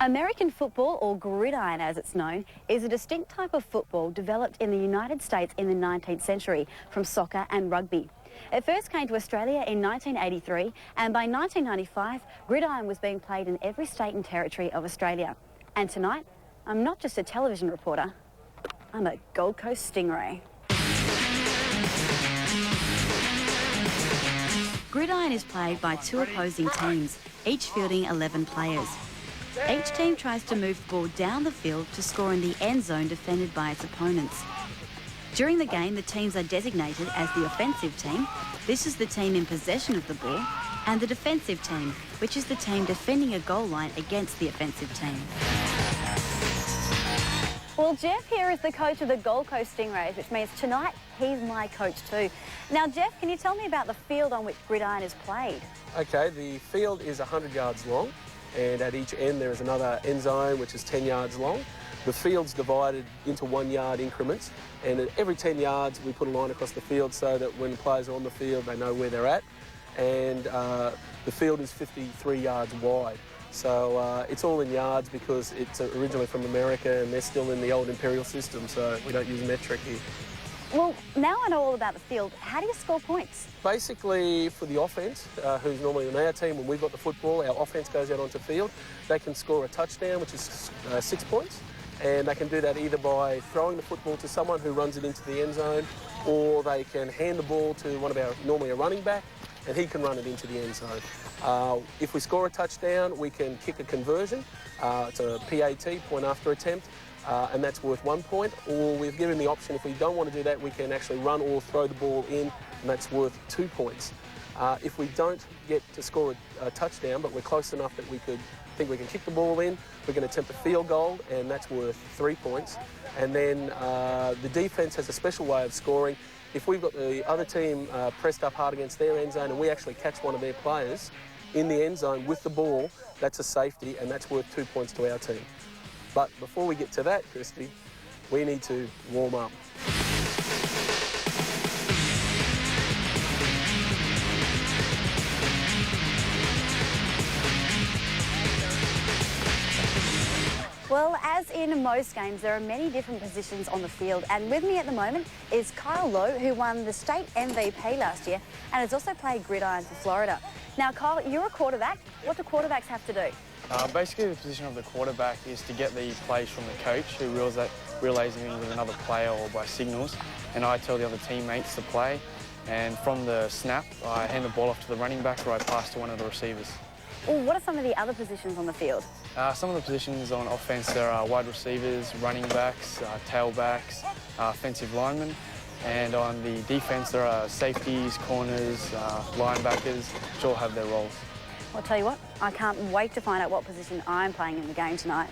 American football, or gridiron as it's known, is a distinct type of football developed in the United States in the 19th century from soccer and rugby. It first came to Australia in 1983, and by 1995, gridiron was being played in every state and territory of Australia. And tonight, I'm not just a television reporter, I'm a Gold Coast Stingray. Gridiron is played by two opposing teams, each fielding 11 players. Each team tries to move the ball down the field to score in the end zone defended by its opponents. During the game, the teams are designated as the offensive team. This is the team in possession of the ball, and the defensive team, which is the team defending a goal line against the offensive team. Well, Jeff here is the coach of the Gold Coast Stingrays, which means tonight he's my coach too. Now, Jeff, can you tell me about the field on which gridiron is played? Okay, the field is 100 yards long, and at each end there is another end zone which is 10 yards long. The field's divided into 1 yard increments, and at every 10 yards we put a line across the field so that when the players are on the field they know where they're at. And the field is 53 yards wide. So it's all in yards because it's originally from America and they're still in the old imperial system, so we don't use metric here. Well, now I know all about the field. How do you score points? Basically, for the offence, who's normally on our team, when we've got the football, our offence goes out onto the field. They can score a touchdown, which is 6 points, and they can do that either by throwing the football to someone who runs it into the end zone, or they can hand the ball to one of our, normally a running back, and he can run it into the end zone. If we score a touchdown, we can kick a conversion. It's a PAT, point after attempt. And that's worth 1 point, or we've given the option if we don't want to do that, we can actually run or throw the ball in, and that's worth 2 points. If we don't get to score a touchdown, but we're close enough that we think we can kick the ball in, we're going to attempt a field goal, and that's worth 3 points. And then the defence has a special way of scoring. If we've got the other team pressed up hard against their end zone and we actually catch one of their players in the end zone with the ball, that's a safety, and that's worth 2 points to our team. But before we get to that, Christy, we need to warm up. Well, as in most games, there are many different positions on the field, and with me at the moment is Kyle Lowe, who won the state MVP last year and has also played gridiron for Florida. Now, Kyle, you're a quarterback. What do quarterbacks have to do? Basically, the position of the quarterback is to get the plays from the coach, who relays them in with another player or by signals, and I tell the other teammates to play. And from the snap, I hand the ball off to the running back, or I pass to one of the receivers. Well, what are some of the other positions on the field? Some of the positions on offense, there are wide receivers, running backs, tailbacks, offensive linemen, and on the defense, there are safeties, corners, linebackers, which all have their roles. I'll tell you what, I can't wait to find out what position I'm playing in the game tonight.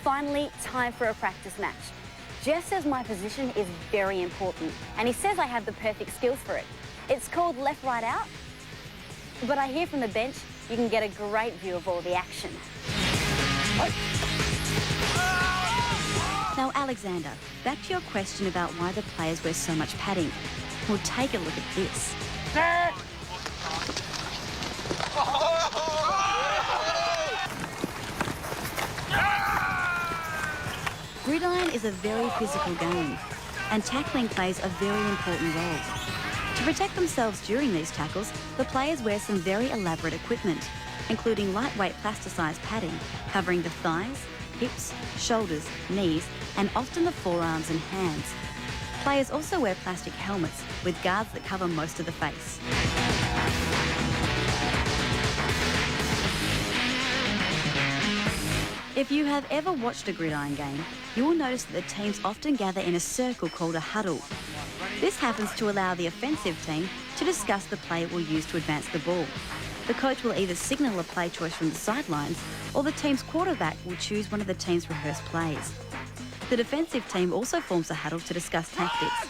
Finally, time for a practice match. Jeff says my position is very important, and he says I have the perfect skills for it. It's called left, right, out, but I hear from the bench you can get a great view of all the action. Now, Alexander, back to your question about why the players wear so much padding. Well, take a look at this. Gridiron is a very physical game, and tackling plays a very important role. To protect themselves during these tackles, the players wear some very elaborate equipment, including lightweight plasticized padding covering the thighs, hips, shoulders, knees, and often the forearms and hands. Players also wear plastic helmets with guards that cover most of the face. If you have ever watched a gridiron game, you will notice that the teams often gather in a circle called a huddle. This happens to allow the offensive team to discuss the play it will use to advance the ball. The coach will either signal a play choice from the sidelines, or the team's quarterback will choose one of the team's rehearsed plays. The defensive team also forms a huddle to discuss tactics.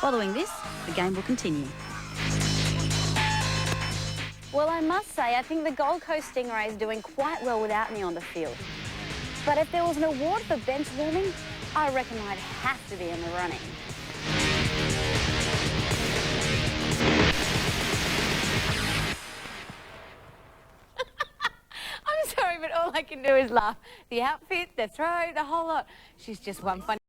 Following this, the game will continue. Well, I must say, I think the Gold Coast Stingrays are doing quite well without me on the field. But if there was an award for bench warming, I reckon I'd have to be in the running. all I can do is laugh. The outfit, the throw, the whole lot. She's just one funny.